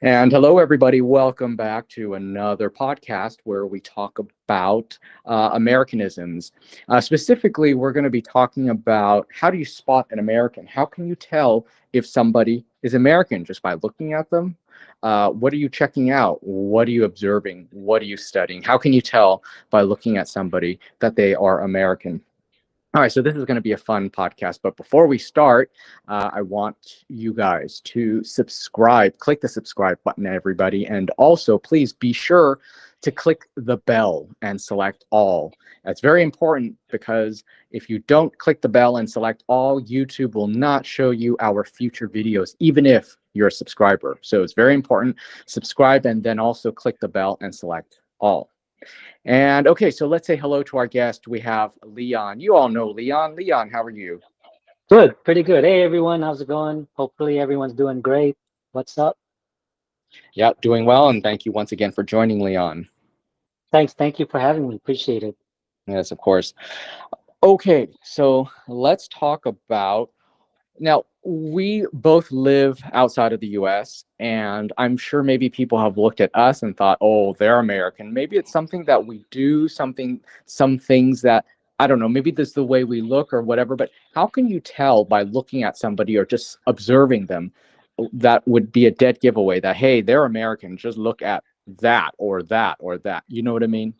And hello, everybody. Welcome back to another podcast where we talk about Americanisms. Specifically, we're going to be talking about how do you spot an American? How can you tell if somebody is American just by looking at them? What are you checking out? What are you observing? What are you studying? How can you tell by looking at somebody that they are American? All right, so this is going to be a fun podcast. But before we start, I want you guys to subscribe. Click the subscribe button, everybody. And also, please be sure to click the bell and select all. That's very important because if you don't click the bell and select all, YouTube will not show you our future videos, even if you're a subscriber. So it's very important. Subscribe and then also click the bell and select all. And okay, so let's say hello to our guest. We have Leon. You all know Leon. Leon, how are you? Good, pretty good. Hey everyone, how's it going? Hopefully everyone's doing great. What's up? Yeah, doing well. And thank you once again for joining, Leon. Thank you for having me. Appreciate it. Yes, of course. Okay, so let's talk about now. We both live outside of the US, and I'm sure maybe people have looked at us and thought, oh, they're American. Maybe it's something that we do, some things that I don't know, maybe this is the way we look or whatever, but how can you tell by looking at somebody or just observing them that would be a dead giveaway that, hey, they're American, just look at that or that or that. You know what I mean?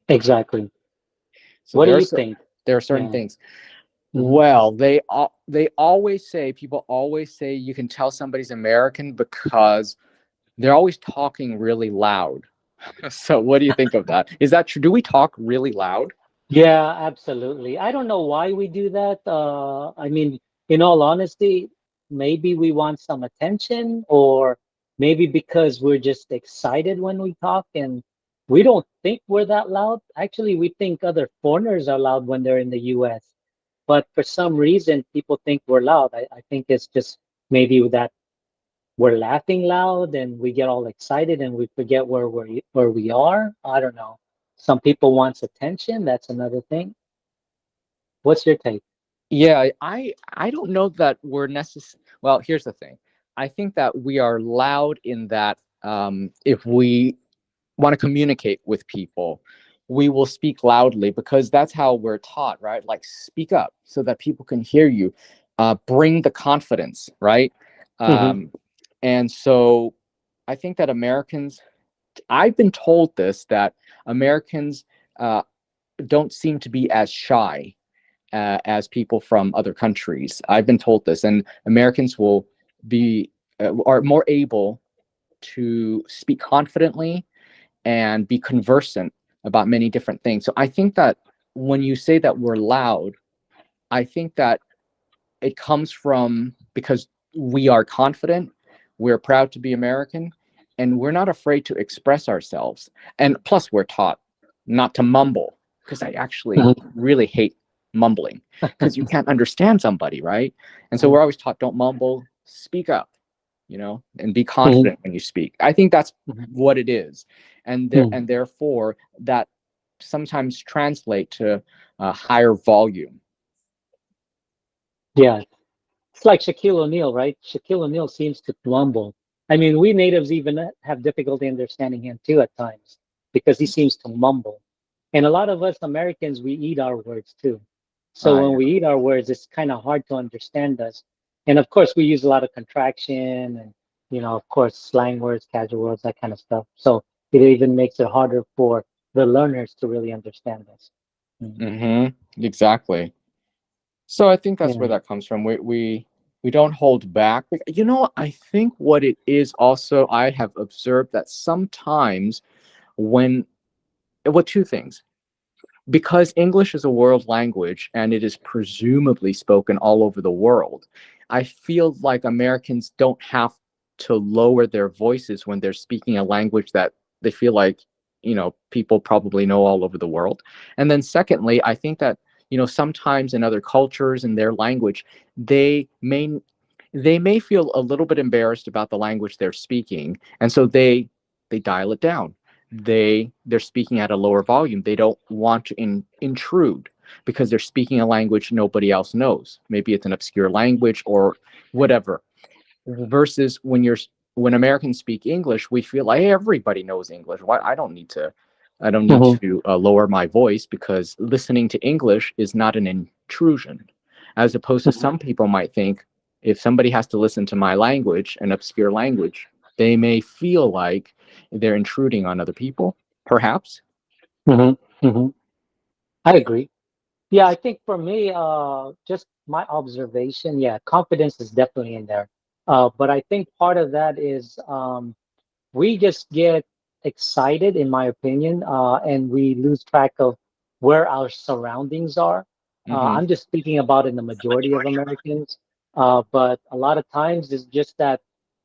Exactly. So What do you think? there are certain Yeah. things. hmm Well, they always say people always say you can tell somebody's American because they're always talking really loud. So what do you think of that? Is that true? Do we talk really loud? Yeah, absolutely. I don't know why we do that. I mean, in all honesty, maybe we want some attention, or maybe because we're just excited when we talk and we don't think we're that loud. Actually, we think other foreigners are loud when they're in the US. But for some reason, people think we're loud. I think it's just maybe that we're laughing loud and we get all excited and we forget where we are. I don't know. Some people wants attention. That's another thing. What's your take? Yeah, I don't know that we're necessary. Well, here's the thing. I think that we are loud in that if we want to communicate with people, we will speak loudly because that's how we're taught, right? Like speak up so that people can hear you. Bring the confidence, right? hmm Um, and so I think that Americans, I've been told this, that Americans uh, don't seem to be as shy as people from other countries. I've been told this, and Americans will be are more able to speak confidently and be conversant about many different things. So I think that when you say that we're loud, I think that it comes from because we are confident, we're proud to be American, and we're not afraid to express ourselves. And plus, we're taught not to mumble because I actually hmm really hate mumbling because you can't understand somebody, right? And so we're always taught don't mumble, speak up, and be hmm confident when you speak. I think that's what it is, and therefore that sometimes translate to a higher volume. Yeah, it's like Shaquille O'Neal, right? Shaquille O'Neal seems to mumble. I mean, we natives even have difficulty understanding him too at times because he seems to mumble. And a lot of us Americans, we eat our words too. So when I we eat our words, it's kind of hard to understand us. And of course, we use a lot of contraction and, of course, slang words, casual words, that kind of stuff. So it even makes it harder for the learners to really understand us. Mhm. exactly. So I think that's where Yeah. that comes from. We don't hold back. I think what it is also I have observed that sometimes when well, two things. Because English is a world language and it is presumably spoken all over the world, I feel like Americans don't have to lower their voices when they're speaking a language that they feel like, people probably know all over the world. And then secondly, I think that, sometimes in other cultures and their language, they may they may feel a little bit embarrassed about the language they're speaking, and so they dial it down. They're speaking at a lower volume. They don't want to intrude because they're speaking a language nobody else knows. Maybe it's an obscure language or whatever. versus when Americans speak English, we feel like, hey, everybody knows English. Why I don't need Hmm. to lower my voice because listening to English is not an intrusion, as opposed to some people might think if somebody has to listen to my language, an obscure language, they may feel like they're intruding on other people, perhaps. Hmm. Hmm. I agree. Yeah, I think for me, just my observation, yeah, confidence is definitely in there. But I think part of that is we just get excited, in my opinion, and we lose track of where our surroundings are. Hmm. I'm just speaking about in the majority of Americans, but a lot of times it's just that,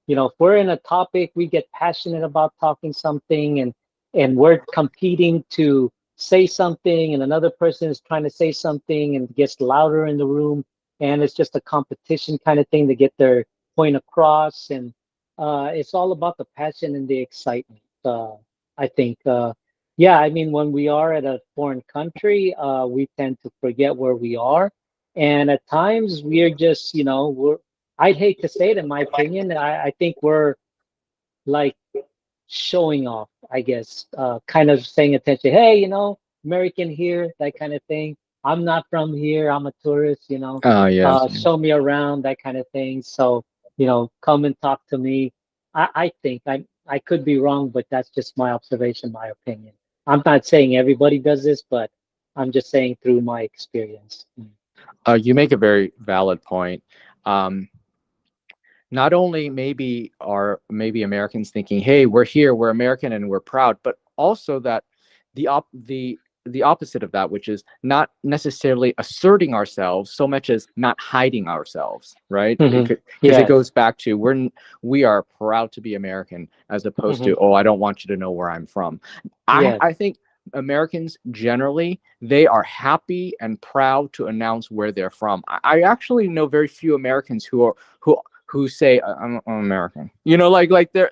if we're in a topic, we get passionate about talking something, and we're competing to say something, and another person is trying to say something, and it gets louder in the room, and it's just a competition kind of thing to get their point across, and it's all about the passion and the excitement. I think, yeah, I mean, when we are at a foreign country, we tend to forget where we are. And at times we're just, I'd hate to say it, in my opinion, I think we're like showing off, I guess, kind of saying attention, hey, American here, that kind of thing. I'm not from here, I'm a tourist, Oh, yes. show me around, that kind of thing. So, come and talk to me. I think I could be wrong, but that's just my observation, my opinion. I'm not saying everybody does this, but I'm just saying through my experience. You make a very valid point. Um, Not only maybe Americans thinking, "Hey, we're here, we're American, and we're proud," but also that the opposite of that, which is not necessarily asserting ourselves so much as not hiding ourselves, right? Hmm. Because it Yes. goes back to we are proud to be American, as opposed Hmm. to, oh, I don't want you to know where I'm from. I Yes. think Americans generally they are happy and proud to announce where they're from. I actually know very few Americans who say I'm American. Like they're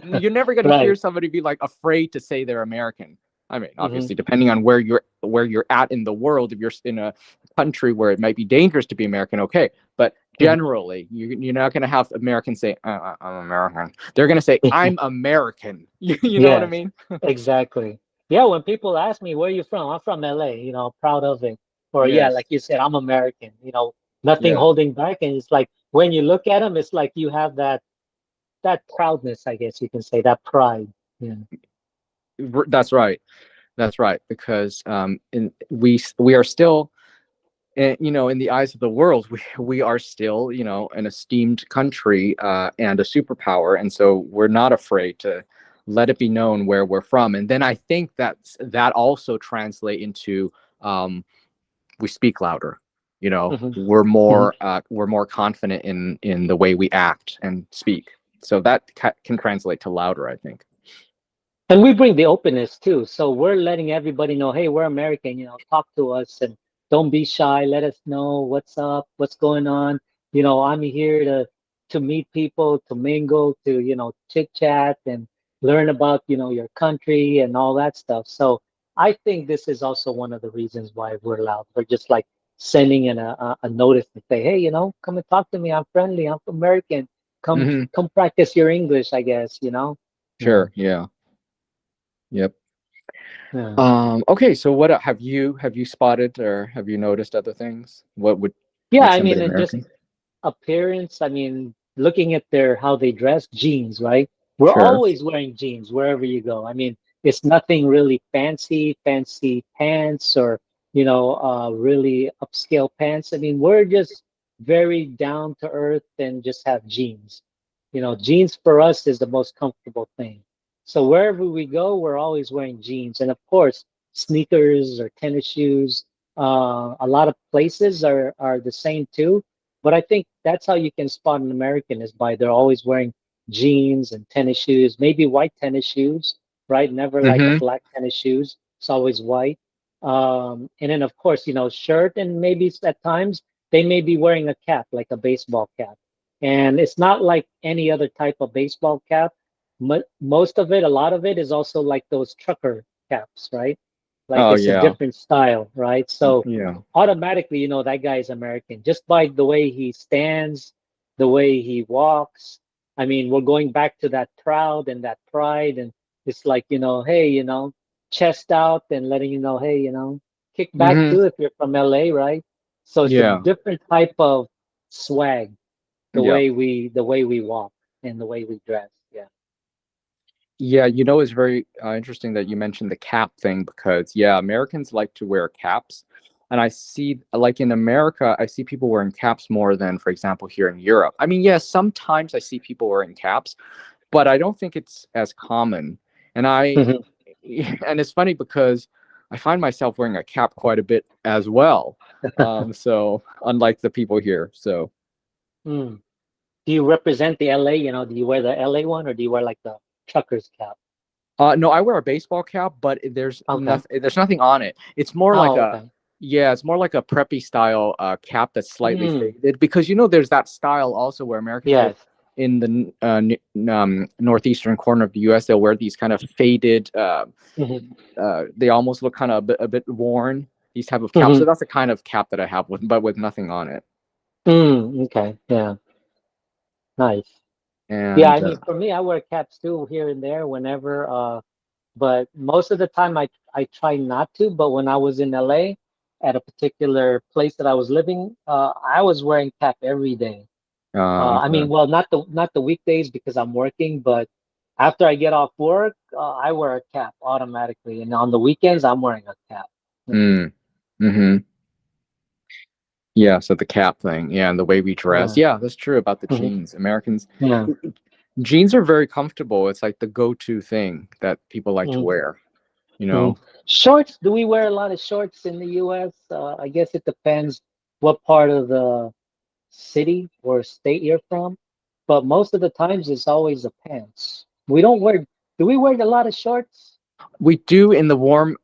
you're never going to hear Right. somebody be like afraid to say they're American. I mean, Hmm. obviously, depending on where you're at in the world, if you're in a country where it might be dangerous to be American, okay. But generally, you're not going to have Americans say I'm American. They're going to say I'm American. You know what I Yes, mean? exactly. Yeah, when people ask me where you from, I'm from LA, proud of it. Or yeah, Yes. like you said, I'm American, nothing Yeah. holding back. And it's like when you look at them, it's like you have that proudness, I guess you can say, that pride. Yeah. That's right. That's right. Because we are still and in the eyes of the world we are still an esteemed country and a superpower, and so we're not afraid to let it be known where we're from. And then I think that also translate into we speak louder. Hmm. Hmm. We're more confident in the way we act and speak, so that can translate to louder, I think. And we bring the openness too. So we're letting everybody know, hey, we're American, talk to us and don't be shy. Let us know what's up, what's going on. I'm here to meet people, to mingle, to, chit chat and learn about, your country and all that stuff. So I think this is also one of the reasons why we're loud. We're just like sending in a notice to say, hey, come and talk to me. I'm friendly. I'm American. Come Hmm. come practice your English, I guess. Yeah. Sure. Yeah. Yep. Yeah. Okay, so what have you spotted or have you noticed other things? What would Yeah, make I somebody mean, and just American? appearance. I mean, looking at their how they dress, jeans, right? We're Sure. always wearing jeans wherever you go. I mean, it's nothing really fancy pants or, really upscale pants. I mean, we're just very down to earth and just have jeans. Jeans for us is the most comfortable thing. So wherever we go, we're always wearing jeans. And of course, sneakers or tennis shoes. A lot of places are the same too. But I think that's how you can spot an American is by they're always wearing jeans and tennis shoes, maybe white tennis shoes, right? Never like a Mm-hmm. black tennis shoes. It's always white. And then of course, shirt and maybe at times they may be wearing a cap, like a baseball cap. And it's not like any other type of baseball cap. Most of it, a lot of it is also like those trucker caps, right? Like Oh it's a yeah. different style, right? So Yeah. automatically, that guy is American just by the way he stands, the way he walks. I mean, we're going back to that proud and that pride, and it's like, hey, chest out and letting you know, hey, kick back Hmm. too if you're from LA, right? So it's a Yeah. different type of swag, Yeah. the way we walk and the way we dress. Yeah. Yeah, it's very interesting that you mentioned the cap thing because, yeah, Americans like to wear caps. And I see, like in America, I see people wearing caps more than, for example, here in Europe. I mean, yes, sometimes I see people wearing caps, but I don't think it's as common. And Mhm. and it's funny because I find myself wearing a cap quite a bit as well. So unlike the people here, so. Mm. Do you represent the LA? Do you wear the LA one or do you wear like the trucker's cap? No, I wear a baseball cap, but Okay. there's nothing on it. It's more like Oh, a okay. yeah, it's more like a preppy style cap that's slightly Mm. faded because there's that style also where Americans live Yes. in the northeastern corner of the U.S. They'll wear these kind of faded. Hmm. They almost look kind of a bit worn. These type of caps. Hmm. So that's the kind of cap that I have but with nothing on it. Okay. Yeah. Nice. Yeah. And I mean, for me, I wear caps too here and there whenever. But most of the time, I try not to. But when I was in LA, at a particular place that I was living, I was wearing cap every day. I okay. mean, well, not the weekdays because I'm working, but after I get off work, I wear a cap automatically, and on the weekends, I'm wearing a cap. Yeah, Mm, mm-hmm. Yeah, so the cap thing, yeah, and the way we dress. yeah, Yeah, that's true about the mhm, jeans. Americans, yeah. jeans are very comfortable. It's like the go-to thing that people like to Mhm, wear, you mhm. know. Shorts? Do we wear a lot of shorts in the U.S.? I guess it depends what part of the city or state you're from, but most of the times it's always the pants. We don't wear. Do we wear a lot of shorts? We do in the warm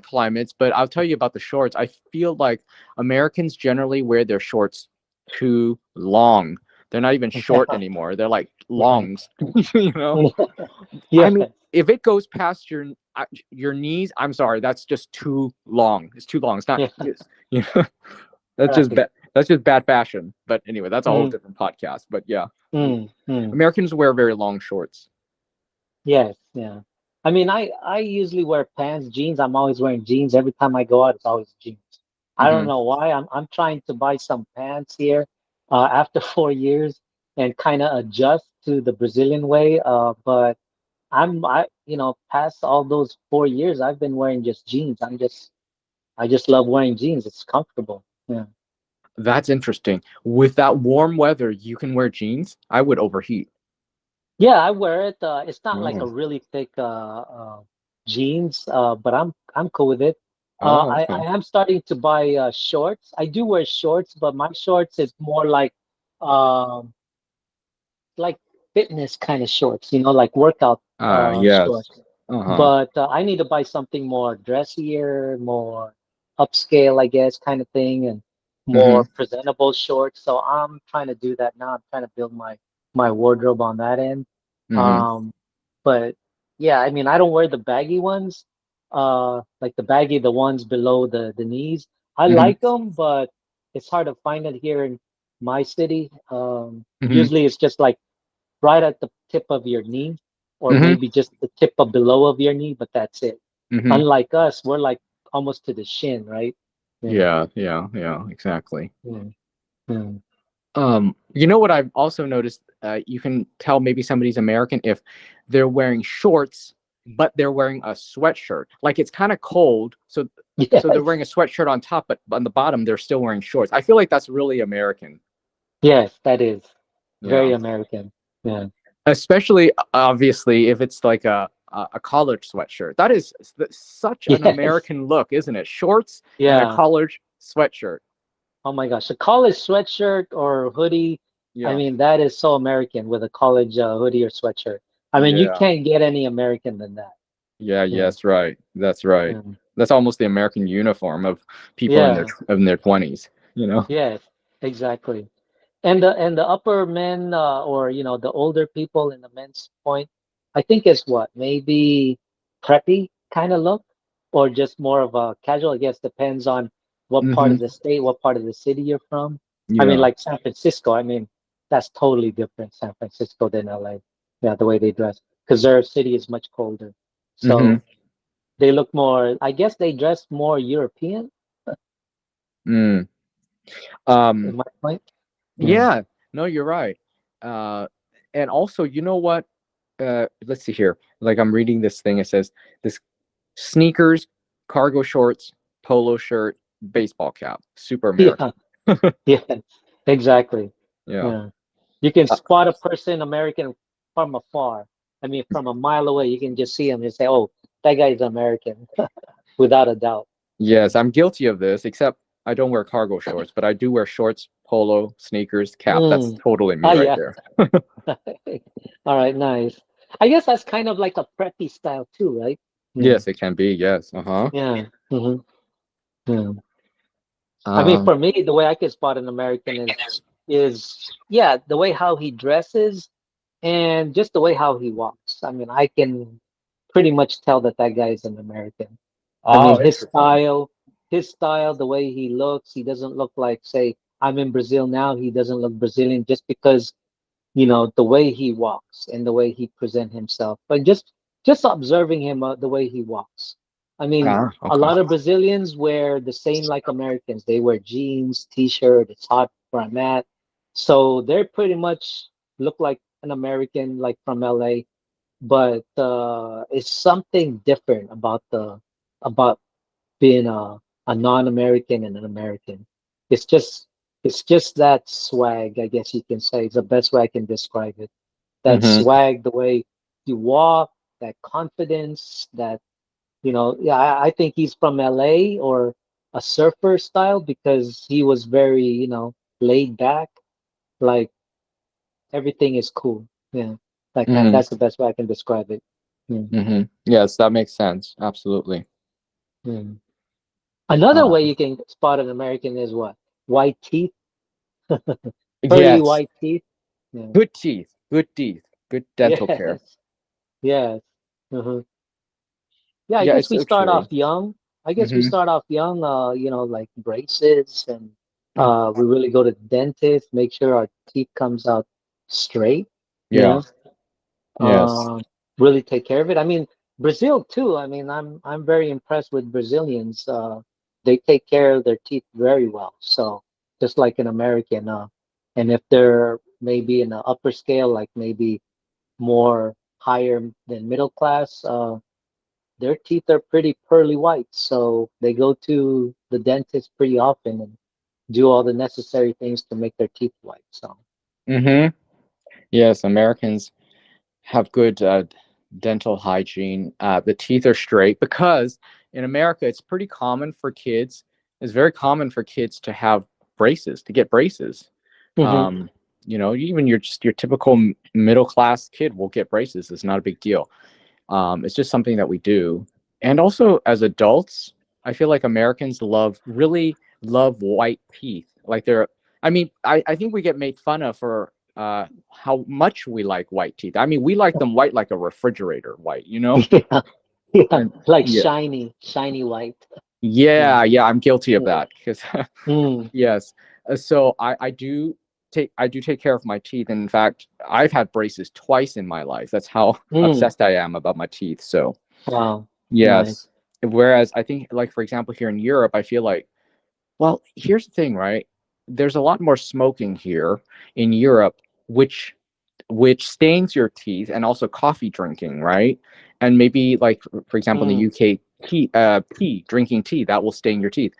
climates, but I'll tell you about the shorts. I feel like Americans generally wear their shorts too long. They're not even short Yeah, anymore. They're like yeah, longs, you know. I yeah. mean, if it goes past your knees, I'm sorry, that's just too long. It's too long. It's not, Yeah, you know, that's just right. bad. That's just bad fashion. But anyway, that's a whole Mm, different podcast. But yeah, mm, mm. Americans wear very long shorts. Yes, yeah. I mean, I usually wear pants, jeans. I'm always wearing jeans. Every time I go out, it's always jeans. I don't Hmm. know why. I'm trying to buy some pants here after 4 years and kind of adjust to the Brazilian way. But past all those 4 years, I've been wearing just jeans. I just love wearing jeans. It's comfortable. Yeah. That's interesting. With that warm weather, you can wear jeans. I would overheat. Yeah, I wear it. It's not like Oh, a really thick jeans, but I'm cool with it. oh, I okay. am starting to buy shorts. I do wear shorts, but my shorts is more um like fitness kind of shorts, like workout Yes. shorts. Uh-huh. But I need to buy something more dressier, more upscale, I guess, kind of thing, and Mm-hmm. more presentable shorts. So I'm trying to do that now. I'm trying to build my wardrobe on that end. Mm-hmm. Um, but yeah, I mean, I don't wear the baggy ones, like the ones below the knees. I Mm-hmm. like them, but it's hard to find it here in my city. Mm-hmm. Usually it's just like right at the tip of your knee, or Mm-hmm. maybe just the tip of below of your knee, but that's it. Mm-hmm. Unlike us, we're like almost to the shin, right? Yeah. Yeah, yeah, yeah, exactly. Mm, mm. You know what I've also noticed? You can tell maybe somebody's American if they're wearing shorts, but they're wearing a sweatshirt. Like it's kind of cold, so they're Yes, wearing a sweatshirt on top, but on the bottom they're still wearing shorts. I feel like that's really American. yes, that is Yeah, very American. Yeah, especially obviously if it's like a college sweatshirt. That is such an yes, American look, isn't it? Shorts and a yeah. college sweatshirt. Oh my gosh, a college sweatshirt or hoodie. I Yeah, mean, that is so American with a college hoodie or sweatshirt. I mean, you yeah. can't get any American than that. Yeah, Yeah, yes, right. That's right. yeah, That's almost the American uniform of people in their yeah. in their 20s, you know? Yes, exactly. And the upper men or the older people in the men's point, I think is what maybe preppy kind of look, or just more of a casual. I guess depends on what part Hmm. of the state, what part of the city you're from. I mean, Yeah. like San Francisco. I mean, that's totally different, San Francisco than LA. Yeah, the way they dress, because their city is much colder. Mm-hmm. So they look more, I guess they dress more European, Mm. in Um, my point. Yeah. yeah, no, you're right. Uh, and also, you know what? Let's see here. Like I'm reading this thing. It says this sneakers, cargo shorts, polo shirt, baseball cap. Super American. Yeah. Yeah. Exactly. Yeah. Yeah. You can Uh, spot a person American from afar. I mean, from a mile away, you can just see him and say, "Oh, that guy is American," without a doubt. yes, I'm guilty of this, except I don't wear cargo shorts, but I do wear shorts, polo, sneakers, cap. That's Mm. totally me Oh, right yeah. there. All right, nice. I guess that's kind of like a preppy style too, right? Yeah. Yes, it can be. Yes. Uh-huh. Yeah. Hmm. Yeah. I mean, Um, for me, the way I can spot an American is yeah, the way how he dresses and just the way how he walks. I mean, I can pretty much tell that that guy is an American. I oh, mean, interesting. his style, the way he looks, he doesn't look like, say, I'm in Brazil now. He doesn't look Brazilian just because, the way he walks and the way he present himself. But just observing him, the way he walks. I mean, Ah, a okay. lot of Brazilians wear the same like Americans. They wear jeans, t-shirt. It's hot where I'm at, so they're pretty much look like an American, like from LA. But it's something different about being a non-American and an American. It's just it's just that swag, I guess you can say. It's the best way I can describe it. That Mm-hmm. swag, the way you walk, that confidence, yeah, I think he's from LA or a surfer style because he was very, laid back, like everything is cool. Yeah. Mm-hmm. That's the best way I can describe it. Yeah. Mm-hmm. Yes, that makes sense. Absolutely. Yeah. Another Uh, way you can spot an American is what? White teeth, pearly yes. white teeth. Yeah. Good teeth. Good teeth. Good dental care. Yes. Yes. Uh-huh. Yeah, I Yeah, guess it's we so start off true. young. I guess we Mm-hmm. start off young, like braces, and we really go to the dentist, make sure our teeth comes out straight, you Yeah. know. Yes. Um, really take care of it. I mean, Brazil too. I mean, I'm very impressed with Brazilians. They take care of their teeth very well. So just like an American, and if they're maybe in the upper scale, like maybe more higher than middle class, their teeth are pretty pearly white. So they go to the dentist pretty often and do all the necessary things to make their teeth white. So. Mm-hmm. Yes, Americans have good dental hygiene. The teeth are straight because in America, it's pretty common for kids. It's very common for kids to have braces, to get braces. Hmm. Um, even your typical middle class kid will get braces. It's not a big deal. It's just something that we do. And also as adults, I feel like Americans really love white teeth. Like I mean, I think we get made fun of for how much we like white teeth. I mean, we like them white like a refrigerator white, you know? Yeah. Yeah. And Like yeah, shiny white. Yeah. yeah, I'm guilty of that because Mm, yes. So I do take care of my teeth. And in fact, I've had braces twice in my life. That's how mm. obsessed I am about my teeth. So Wow. yes. Nice. Whereas I think, like, for example, here in Europe, I feel like, well, here's the thing, right? There's a lot more smoking here in Europe, which stains your teeth, and also coffee drinking, right? And maybe, like, for example, in the Mm, UK, drinking tea, that will stain your teeth.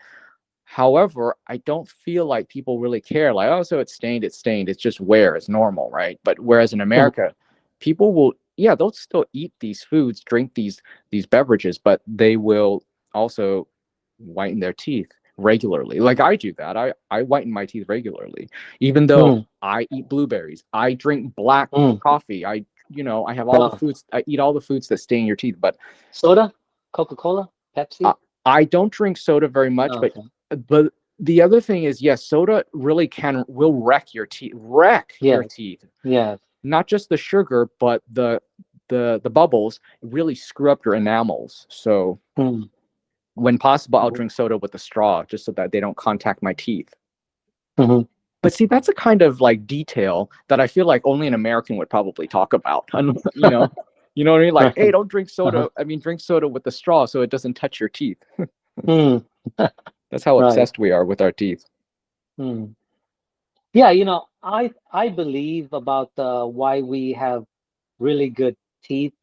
However, I don't feel like people really care. Like, oh, so it's stained, it's stained. It's just wear, it's normal, right? But whereas in mm, America, people will, yeah, they'll still eat these foods, drink these beverages, but they will also whiten their teeth regularly. Like I do that. I whiten my teeth regularly, even though mm, I eat blueberries. I drink black mm. coffee. I have all the Wow. foods. I eat all the foods that stain your teeth, but Soda? Coca-Cola? I, Pepsi? I don't drink soda very much, but Okay. but the other thing is, yes, soda really will wreck your Yes. teeth. Yes. Not just the sugar, but the bubbles really screw up your enamels. So Mm. when possible, I'll drink soda with a straw just so that they don't contact my teeth. Mm-hmm. But see, that's a kind of like detail that I feel like only an American would probably talk about. You know, you know what I mean? Like, hey, Right. don't drink Uh-huh. soda. I mean, drink soda with the straw so it doesn't touch your teeth. Hmm. That's how Right. obsessed we are with our teeth. Hmm. Yeah, I believe about why we have really good teeth,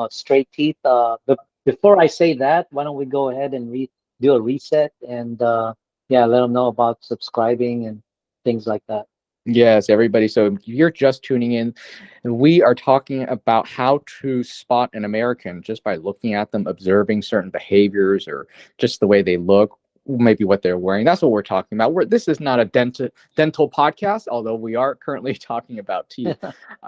straight teeth. But before I say that, why don't we go ahead and do a reset and yeah, let them know about subscribing and things like that. Yes, everybody. So if you're just tuning in, we are talking about how to spot an American just by looking at them, observing certain behaviors or just the way they look, maybe what they're wearing. That's what we're talking about. This is not a dental podcast, although we are currently talking about teeth.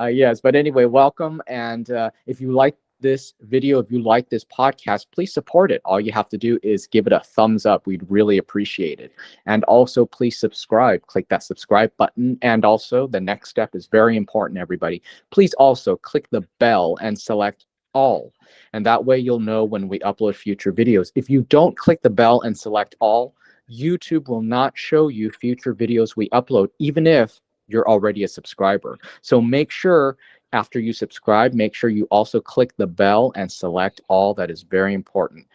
Yes, but anyway, welcome. And if you like this video, if you like this podcast, please support it. All you have to do is give it a thumbs up. We'd really appreciate it. And also, please subscribe. Click that subscribe button. And also, the next step is very important, everybody. Please also click the bell and select all. And that way, you'll know when we upload future videos. If you don't click the bell and select all, YouTube will not show you future videos we upload, even if you're already a subscriber. So make sure after you subscribe, make sure you also click the bell and select all. That is very important.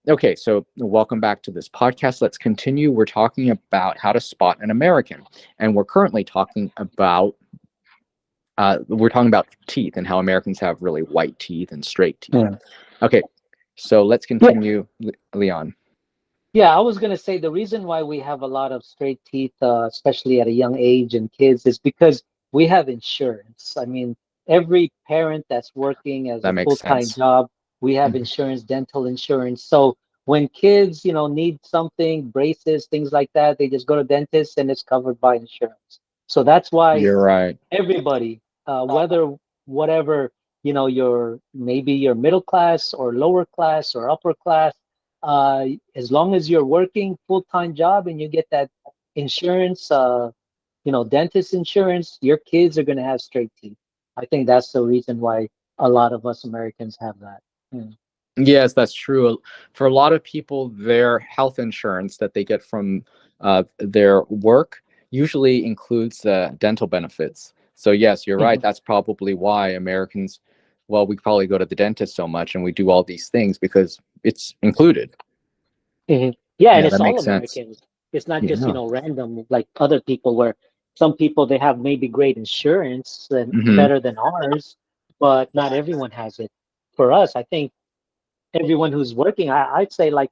Okay, so welcome back to this podcast. Let's continue. We're talking about how to spot an American, and we're currently talking about teeth and how Americans have really white teeth and straight teeth. Yeah. Okay, so let's Yeah. continue, Leon. Yeah, I was gonna say the reason why we have a lot of straight teeth, especially at a young age in kids, is because we have insurance. I mean, every parent that's working as That a makes full-time sense. job, we have Mhm. insurance, dental insurance. So when kids, need something, braces, things like that, they just go to dentist and it's covered by insurance. So that's why You're right. everybody, whether whatever, you're middle class or lower class or upper class, as long as you're working full-time job and you get that insurance, dentist insurance, your kids are going to have straight teeth. I think that's the reason why a lot of us Americans have that. Mm. Yes, that's true. For a lot of people, their health insurance that they get from their work usually includes dental benefits. So, yes, you're right. Mhm. That's probably why Americans, well, we probably go to the dentist so much and we do all these things because it's included. Mhm. Yeah, and Yeah, it's that all makes sense. Americans. It's not just, Yeah. random like other people where some people they have maybe great insurance and Hmm. better than ours, but not everyone has it. For us, I think everyone who's working, I'd say like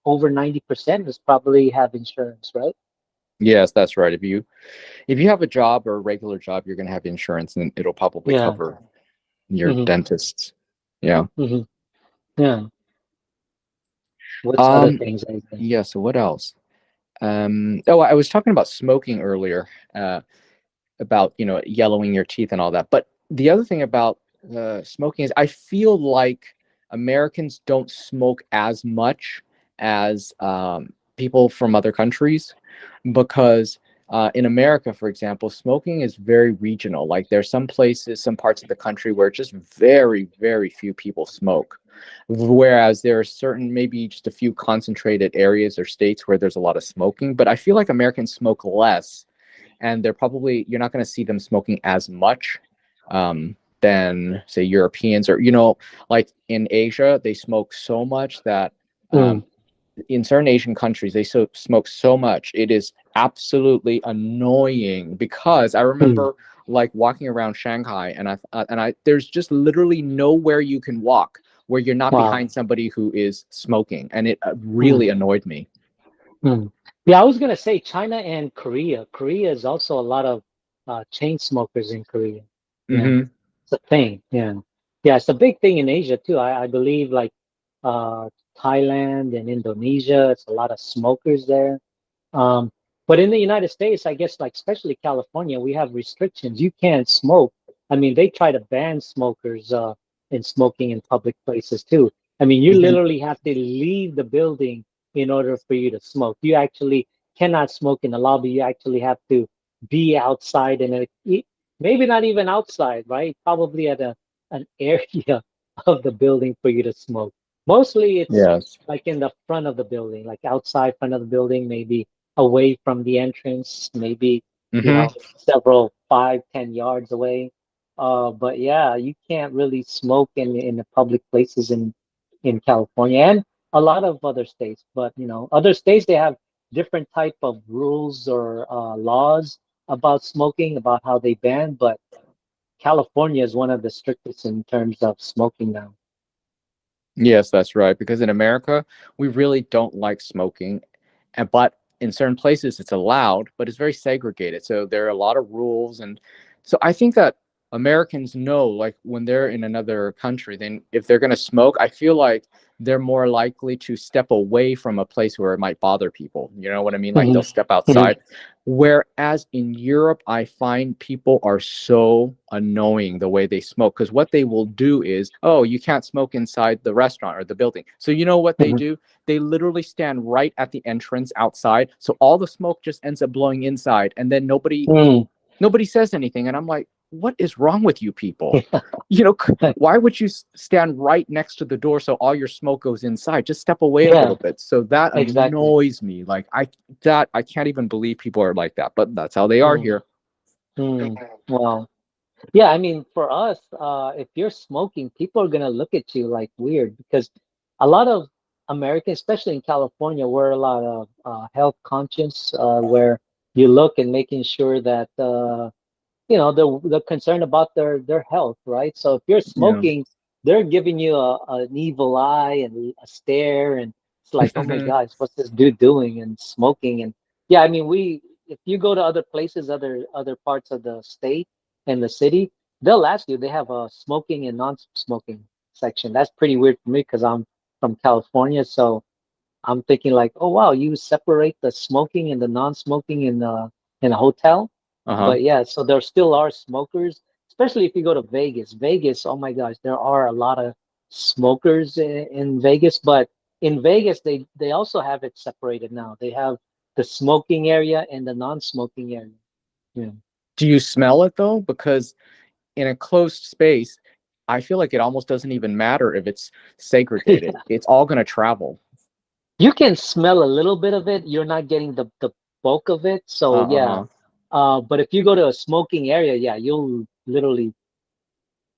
over 90% is probably have insurance, right? Yes, that's right. If you have a job or a regular job, you're going to have insurance and it'll probably Yeah. cover your Hmm. dentists. Yeah. Hmm. Yeah. What's other Um, things I think? yeah, so what else? Oh, I was talking about smoking earlier, about yellowing your teeth and all that. But the other thing about smoking is I feel like Americans don't smoke as much as people from other countries because in America, for example, smoking is very regional. Like there's some places, some parts of the country where just very, very few people smoke. Whereas there are certain, maybe just a few concentrated areas or states where there's a lot of smoking. But I feel like Americans smoke less, and you're not going to see them smoking as much than say Europeans, or like in Asia they smoke so much that Mm, in certain Asian countries they smoke so much it is absolutely annoying, because I mm. remember like walking around Shanghai, and I there's just literally nowhere you can walk where you're not Wow. behind somebody who is smoking, and it Mm, really annoyed me. mm. Yeah, I was gonna say China and Korea. Korea is also a lot of chain smokers in Korea. Yeah, Hmm. it's a thing. Yeah, yeah, it's a big thing in Asia too. I believe like uh, Thailand and Indonesia. It's a lot of smokers there. Um, but in the United States, I guess like especially California, we have restrictions. You can't smoke. I mean, they try to ban smokers in smoking in public places too. I mean, you Hmm. literally have to leave the building in order for you to smoke. You actually cannot smoke in the lobby. You actually have to be outside and maybe not even outside, right? Probably at an area of the building for you to smoke. Mostly it's Yes. like in the front of the building, like outside front of the building, maybe away from the entrance, maybe, Hmm. several 5, 10 yards away. But yeah, you can't really smoke in the public places in California and a lot of other states. But other states they have different type of rules or laws about smoking, about how they ban. But California is one of the strictest in terms of smoking now. Yes, that's right. Because in America, we really don't like smoking, and but in certain places it's allowed, but it's very segregated. So there are a lot of rules, and so I think that Americans know, like when they're in another country, then if they're going to smoke, I feel like they're more likely to step away from a place where it might bother people. You know what I mean? Like they'll Hmm. step Hmm. outside. Whereas in Europe, I find people are so annoying the way they smoke, because what they will do is, oh, you can't smoke inside the restaurant or the building. So you know what they Hmm. do? They literally stand right at the entrance outside. So all the smoke just ends up blowing inside, and then nobody says anything. And I'm like, what is wrong with you people? You know, why would you stand right next to the door so all your smoke goes inside? Just step away a Yeah, little bit. So that exactly. annoys me. Like I can't even believe people are like that, but that's how they are Mm, here. mm. Wow. Yeah, I mean, for us, if you're smoking, people are gonna look at you like weird because a lot of Americans, especially in California, we're a lot of health conscious, where you look and making sure that they're concerned about their health, right? So if you're Yeah. smoking, they're giving you an evil eye and a stare, and it's like, oh my gosh, what's this dude doing and smoking? And yeah, I mean, we if you go to other places, other parts of the state and the city, they'll ask you. They have a smoking and non-smoking section. That's pretty weird for me because I'm from California, so I'm thinking like, oh wow, you separate the smoking and the non-smoking in a hotel. Uh-huh. But yeah, so there still are smokers, especially if you go to Vegas. Vegas, oh my gosh, there are a lot of smokers in Vegas, but in Vegas they also have it separated now. They have the smoking area and the non-smoking area. Yeah. Do you smell it though? Because in a closed space, I feel like it almost doesn't even matter if it's segregated. It's all going to travel. You can smell a little bit of it. You're not getting the bulk of it. So yeah. Uh-huh. But if you go to a smoking area, yeah, you'll literally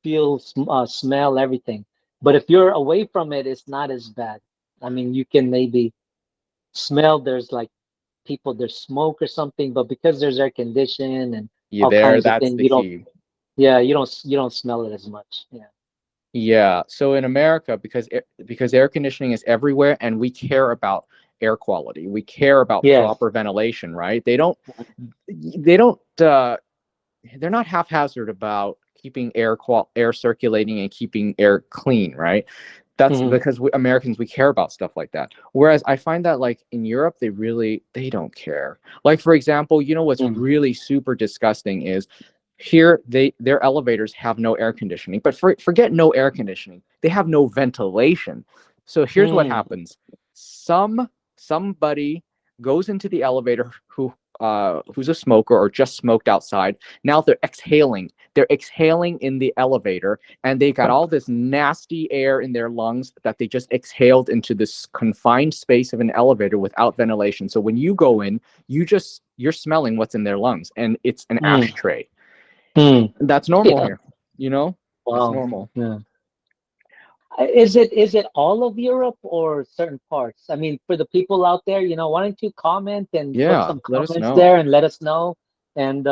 feel, smell everything. But if you're away from it, it's not as bad. I mean, you can maybe smell there's like there's smoke or something, but because there's air condition and Yeah, all there, kinds of that's things, the key. yeah, you don't smell it as much. Yeah. Yeah. So in America, because air conditioning is everywhere, and we care about air quality, we care about Yes. proper ventilation, right? They don't they're not haphazard about keeping air circulating and keeping air clean, right? That's Hmm. because Americans, we care about stuff like that. Whereas I find that like in Europe, they don't care. Like for example, you know what's Hmm. really super disgusting is here their elevators have no air conditioning. But forget no air conditioning, they have no ventilation. So here's what Hmm. happens. Somebody goes into the elevator who's a smoker or just smoked outside. Now they're exhaling in the elevator, and they got all this nasty air in their lungs that they just exhaled into this confined space of an elevator without ventilation. So when you go in, you're smelling what's in their lungs, and it's an Hmm. ashtray. Hmm. That's normal Yeah. here, you know? That's Wow. normal. Yeah. Is it all of Europe or certain parts? I mean, for the people out there, why don't you comment and put Yeah, some let us comments know. there and let us know and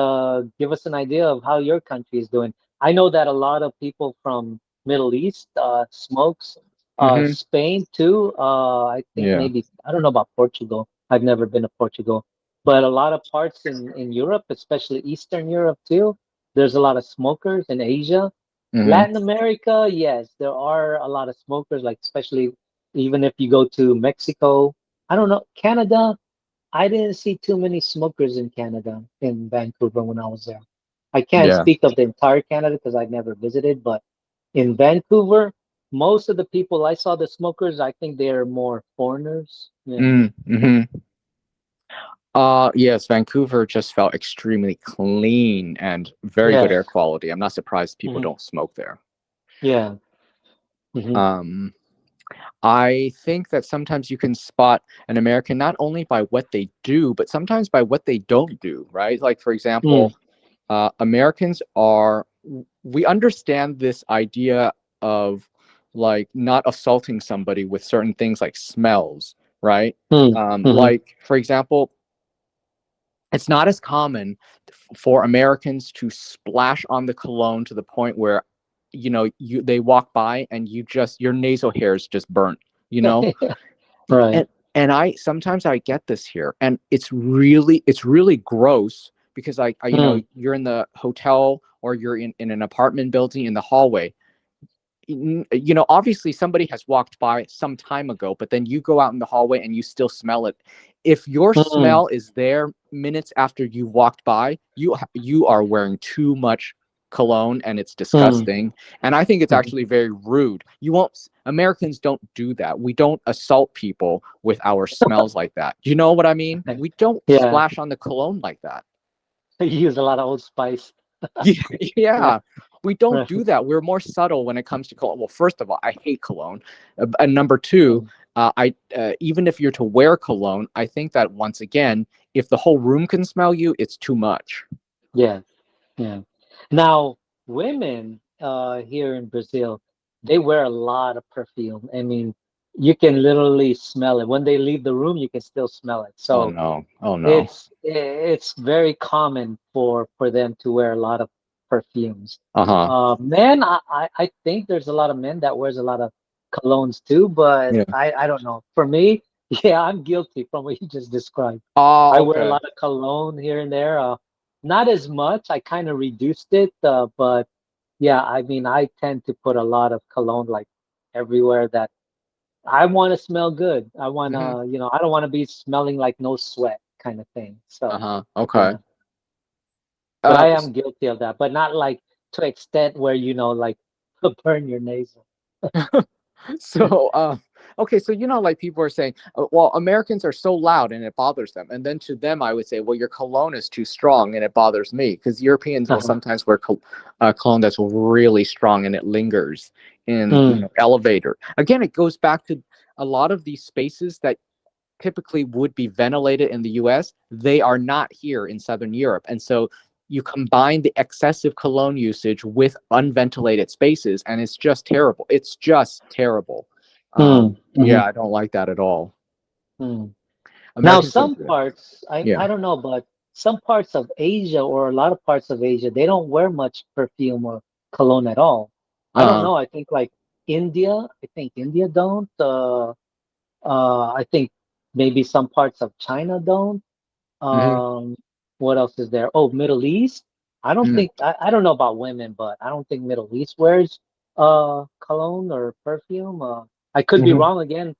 give us an idea of how your country is doing. I know that a lot of people from Middle East smokes. Hmm. Spain too. I think Yeah. maybe I don't know about Portugal. I've never been to Portugal, but a lot of parts in Europe, especially Eastern Europe too. There's a lot of smokers in Asia. Hmm. Latin America, yes, there are a lot of smokers, like especially even if you go to Mexico. I don't know, Canada, I didn't see too many smokers in Canada, in Vancouver when I was there. I can't Yeah. speak of the entire Canada because I've never visited, but in Vancouver, most of the people I saw, the smokers, I think they're more foreigners. Yeah. Mm-hmm. Yes, Vancouver just felt extremely clean and very good Yeah. air quality. I'm not surprised people Hmm. don't smoke there. Yeah. Hmm. Um, I think that sometimes you can spot an American not only by what they do, but sometimes by what they don't do, right? Like, for example, Mm, Americans are, we understand this idea of like not assaulting somebody with certain things like smells, right? mm, mm-hmm. Like, for example, it's not as common for Americans to splash on the cologne to the point where, they walk by and you just, your nasal hairs just burnt, you know? Right. and and I sometimes I get this here, and it's really gross because Mm, you're in the hotel or you're in an apartment building in the hallway. Obviously somebody has walked by some time ago, but then you go out in the hallway and you still smell it. If your mm, smell is there minutes after you walked by, you are wearing too much cologne, and it's mm, disgusting. And I think it's mhm. actually very rude. You won't Americans don't do that. We don't assault people with our smells like that. Do you know what I mean? We don't Yeah, splash on the cologne like that. you use a lot of Old Spice. Yeah, Right. yeah. We don't Right. do that. We're more subtle when it comes to cologne. Well, first of all, I hate cologne. And number two, Mm, I even if you're to wear cologne, I think that once again, if the whole room can smell you, it's too much. yeah. Yeah. Now, women here in Brazil, they wear a lot of perfume. I mean, you can literally smell it. When they leave the room, you can still smell it. Oh So no. Oh no. it's very common for them to wear a lot of perfumes. Uh-huh. Men, I think there's a lot of men that wears a lot of colognes too, but Yeah. I don't know. For me, yeah, I'm guilty from what you just described. I Oh, wear a okay. lot of cologne here and there. Not as much. I kind of reduced it, but yeah, I mean, I tend to put a lot of cologne like everywhere that I want to smell good. I want Hmm. to, I don't want to be smelling like no sweat kind of thing. So, Uh-huh. Okay. yeah, but Uh, I am guilty of that, but not like to extent where, like burn your nasal. So, okay, so like people are saying, well, Americans are so loud and it bothers them, and then to them, I would say, well, your cologne is too strong and it bothers me because Europeans will Uh-huh. sometimes wear cologne that's really strong and it lingers in Mm, elevator. Again, it goes back to a lot of these spaces that typically would be ventilated in the US, they are not here in Southern Europe. And so you combine the excessive cologne usage with unventilated spaces, and it's just terrible. It's just terrible. mm, Yeah, mhm, I don't like that at all. mm. Now, Americans don't some do that. parts, Yeah. I don't know, but some parts of Asia or a lot of parts of Asia, they don't wear much perfume or cologne at all. I don't Uh, know. I think like India, I think India don't. I think maybe some parts of China don't. mhm, Um, what else is there? Oh, Middle East. mhm, I don't know about women, but I don't think Middle East wears cologne or perfume. I could be mhm. wrong again.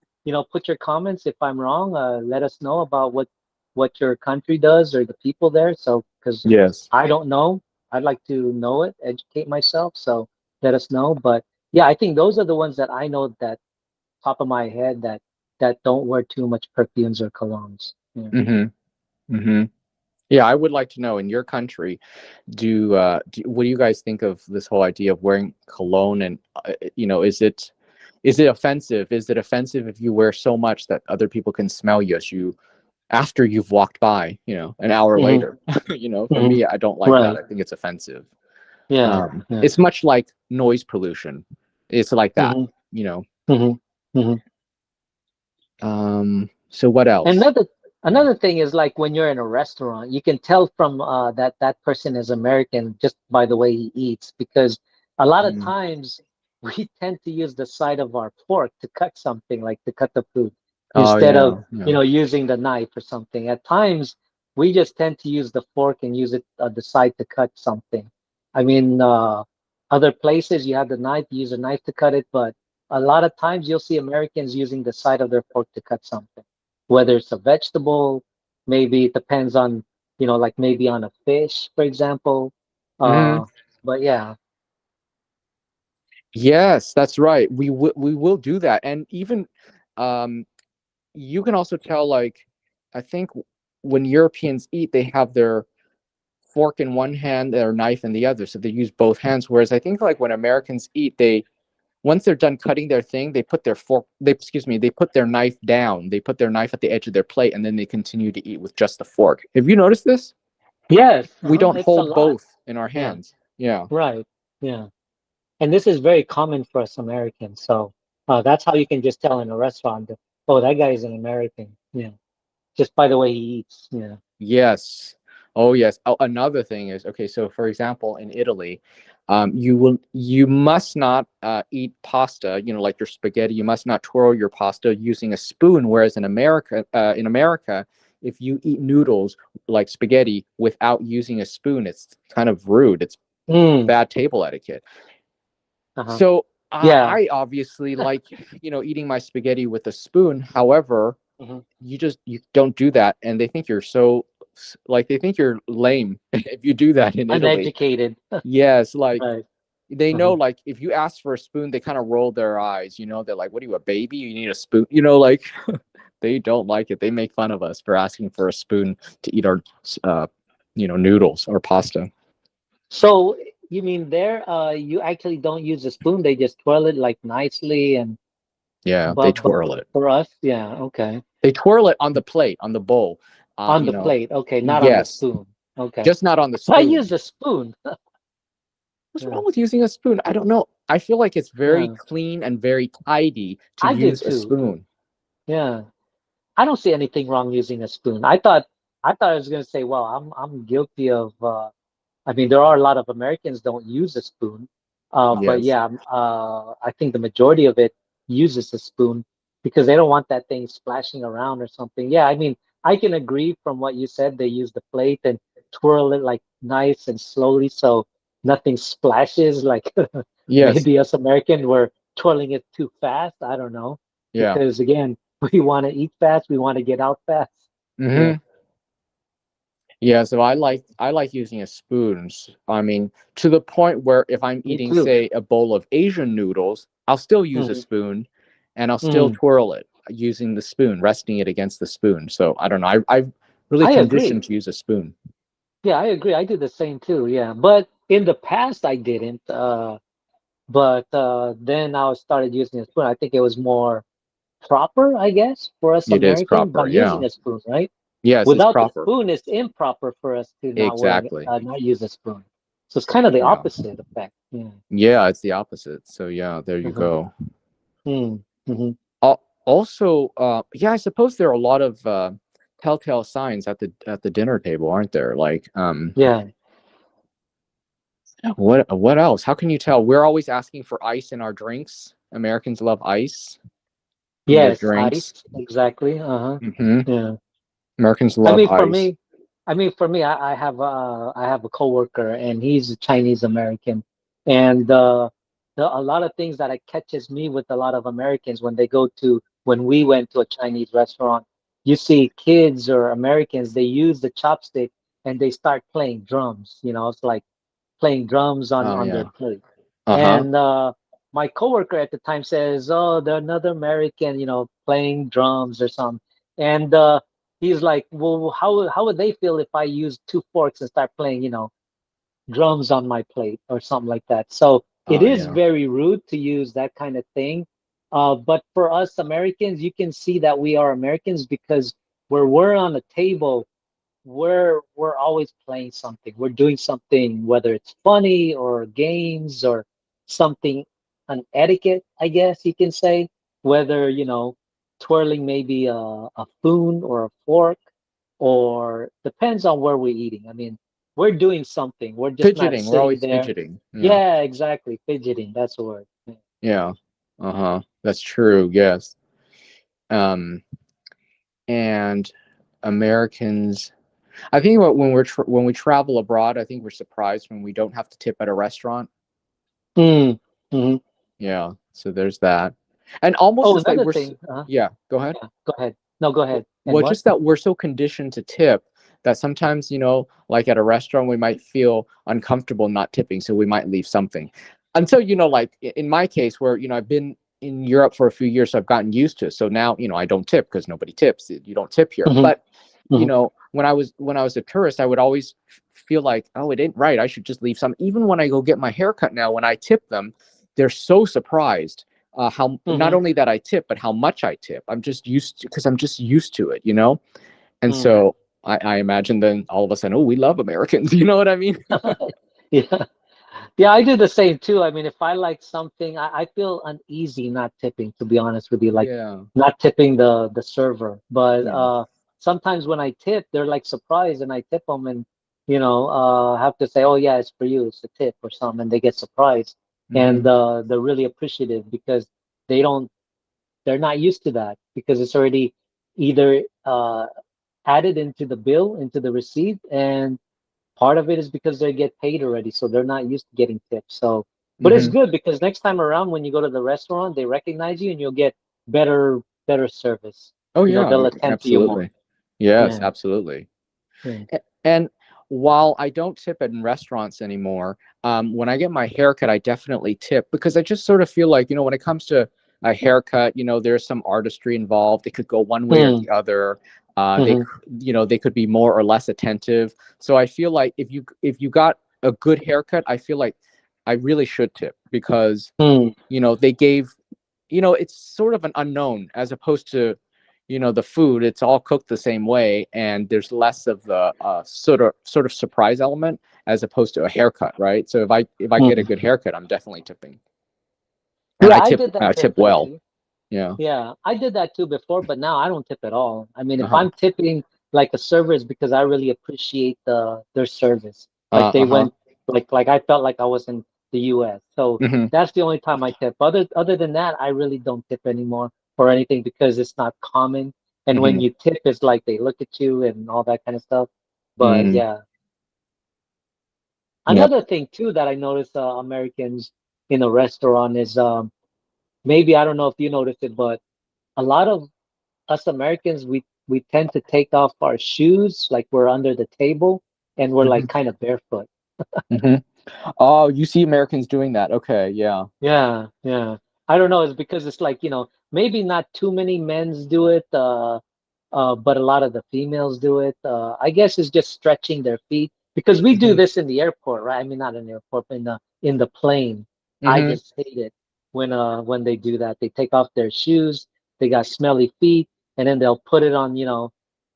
Put your comments if I'm wrong. Let us know about what your country does or the people there. So, because Yes. I don't know, I'd like to know it, educate myself. So let us know. But yeah, I think those are the ones that I know that top of my head that don't wear too much perfumes or colognes. Yeah. Hmm. Hmm. Yeah, I would like to know in your country, what do you guys think of this whole idea of wearing cologne? And is it offensive? Is it offensive if you wear so much that other people can smell you after you've walked by, an hour Hmm. later? For Hmm. me, I don't like that. Right. I think it's offensive. Yeah. Yeah. It's much like noise pollution. It's like that, Hmm. you know. Hmm. Hmm. So what else? Another Yeah. another thing is like when you're in a restaurant, you can tell from that person is American just by the way he eats, because a lot of Mm. times we tend to use the side of our fork to cut something, like to cut the food, Oh instead yeah, of yeah. using the knife or something. At times we just tend to use the fork and use it the side to cut something. I mean, other places you have the knife, you use a knife to cut it, but a lot of times you'll see Americans using the side of their fork to cut something, whether it's a vegetable, maybe it depends on, like maybe on a fish, for example. Hmm. Uh, but yeah. Yes, that's right. We will do that, and even um, you can also tell. Like, I think when Europeans eat, they have their fork in one hand, their knife in the other, so they use both hands. Whereas I think like when Americans eat, once they're done cutting their thing, they put their fork, they put their knife down. They put their knife at the edge of their plate, and then they continue to eat with just the fork. Have you noticed this? Yes, We don't it's a hold lot. both in our Yeah, hands. Yeah. right. Yeah. And this is very common for us Americans. So that's how you can just tell in a restaurant that, oh, that guy is an American. Yeah. Just by the way he eats. Yeah. Yes. Oh, yes. Oh, another thing is, okay, so for example, in Italy, you must not eat pasta, like your spaghetti. You must not twirl your pasta using a spoon. Whereas in America, if you eat noodles like spaghetti without using a spoon, it's kind of rude. It's Mm. bad table etiquette. Uh-huh. So Yeah. I obviously like, eating my spaghetti with a spoon. However, Hmm. you don't do that, and they think you're so, like, they think you're lame if you do that in Italy. Uneducated. Yes, like, Right. they know, Uh-huh. like, if you ask for a spoon, they kind of roll their eyes, they're like, what are you, a baby, you need a spoon, like. They don't like it. They make fun of us for asking for a spoon to eat our uh noodles or pasta. So you mean there, you actually don't use a spoon, they just twirl it like nicely and Yeah, they but twirl it. for us, yeah, okay. They twirl it on the plate, on the bowl. On the plate, okay, not on the Yes, spoon. Okay. just not on the So I use spoon. a spoon. What's Yeah, wrong with using a spoon? I don't know. I feel like it's very yeah. clean and very tidy to I do use a too. spoon. Yeah. I don't see anything wrong using a spoon. I thought I was gonna say, well, I'm guilty of I mean, there are a lot of Americans don't use a spoon, but Yes. yeah, I think the majority of it uses a spoon because they don't want that thing splashing around or something. Yeah, I mean, I can agree from what you said. They use the plate and twirl it like nice and slowly so nothing splashes. Like Yes. maybe us American we're twirling it too fast. I don't know Yeah. because again, we want to eat fast, we want to get out fast. Yeah, Hmm. Yeah. So I like using a spoon. I mean, to the point where if I'm me eating, too. say, a bowl of Asian noodles, I'll still use a Hmm. spoon, and I'll still Hmm. twirl it using the spoon, resting it against the spoon. So I don't know. I've really I conditioned agree. to use a spoon. Yeah, I agree. I do the same too. Yeah, but in the past I didn't. But then I started using a spoon. I think it was more proper, I guess, for us It is Americans by proper. Yeah. using a spoon, right? Yes, it's Without the proper. spoon, it's improper for us to Exactly. not use a spoon. So it's kind of the Yeah. opposite effect. Yeah. Yeah, it's the opposite. So yeah, there you Hmm. go. Hmm. Also, yeah, I suppose there are a lot of telltale signs at the dinner table, aren't there? Like, Yeah. what else? How can you tell? We're always asking for ice in our drinks. Americans love ice in their Yes, drinks. ice. Exactly. Uh-huh. Hmm. Yeah. Americans I love mean, ice. for me, I have a coworker and he's a Chinese American, and a lot of things that it catches me with a lot of Americans when we went to a Chinese restaurant, you see kids or Americans they use the chopstick and they start playing drums. It's like playing drums Oh on their yeah. plate. Uh-huh. And my coworker at the time says, "Oh, they're another American, playing drums or something." And he's like, "Well, how would they feel if I use two forks and start playing, drums on my plate or something like that?" So it Oh is yeah. very rude to use that kind of thing. But for us Americans, you can see that we are Americans because where we're on a table we're always playing something. We're doing something, whether it's funny or games or something, an etiquette, I guess you can say. Whether, twirling maybe a spoon or a fork, or depends on where we're eating. I mean, we're doing something. We're just not Fidgeting. We're sitting always there. fidgeting. Yeah. Yeah, exactly. Fidgeting, that's the word. Yeah. Yeah. Uh-huh. That's true. Yes. Um, and Americans, I think when when we travel abroad, I think we're surprised when we don't have to tip at a restaurant. Mm, hmm. Yeah, so there's that. And almost Oh, just like another thing. yeah, go ahead. Yeah, go ahead. No, go ahead. And Well, what? just that we're so conditioned to tip that sometimes, like at a restaurant, we might feel uncomfortable not tipping, so we might leave something. Until, like in my case, where, I've been in Europe for a few years, so I've gotten used to it. So now, I don't tip because nobody tips. You don't tip here. Hmm. But, Hmm. when I was a tourist, I would always feel like, oh, it ain't right. I should just leave some. Even when I go get my hair cut now, when I tip them, they're so surprised how not Mm-hmm. only that I tip, but how much I tip. I'm just used to, because I'm just used to it, you know. And Mm. so I imagine then all of a sudden, oh, we love Americans. You know what I mean? Yeah. Yeah, I do the same too. I mean, if I like something, I feel uneasy not tipping, to be honest with you, like Yeah. not tipping the server. But Yeah. sometimes when I tip, they're like surprised and I tip them and have to say, "Oh yeah, it's for you. It's a tip or something." And they get surprised. Hmm. And they're really appreciative because they don't they're not used to that because it's already either added into the bill, into the receipt, and part of it is because they get paid already, so they're not used to getting tips. So, but it's Hmm. good because next time around when you go to the restaurant, they recognize you and you'll get better service. Oh You know, yeah, they'll attend to you more. absolutely. Yes, Yeah. absolutely. Yeah. And while I don't tip in restaurants anymore, when I get my haircut, I definitely tip because I just sort of feel like, when it comes to a haircut, there's some artistry involved. It could go one way or Mm, the other. mm-hmm, They could be more or less attentive. So I feel like if you got a good haircut, I feel like I really should tip because mm, they gave, it's sort of an unknown as opposed to, the food. It's all cooked the same way, and there's less of the sort of surprise element as opposed to a haircut, right? So if I get a mm. good haircut, I'm definitely tipping, and Yeah, I I tip did that I tip before well. too. Yeah. Yeah, I did that too before, but now I don't tip at all. I mean, if Uh-huh. I'm tipping like a server, it's because I really appreciate their service. Like they Uh-huh. went like I felt like I was in the US. So Hmm. that's the only time I tip. Other than that, I really don't tip anymore or anything because it's not common. And when Hmm. you tip, it's like they look at you and all that kind of stuff. But Mm. yeah, Yep. another thing too that I noticed Americans in a restaurant is maybe I don't know if you noticed it, but a lot of us Americans, we tend to take off our shoes like we're under the table and we're Hmm. like kind of barefoot. Hmm. Oh, you see Americans doing that. Okay, yeah. Yeah, yeah. I don't know. It's because it's like, maybe not too many men's do it, but a lot of the females do it. I guess it's just stretching their feet because we do Hmm. this in the airport, right? I mean, not in the airport, but in the plane. I Hmm. just hate it when they do that. They take off their shoes, they got smelly feet, and then they'll put it on,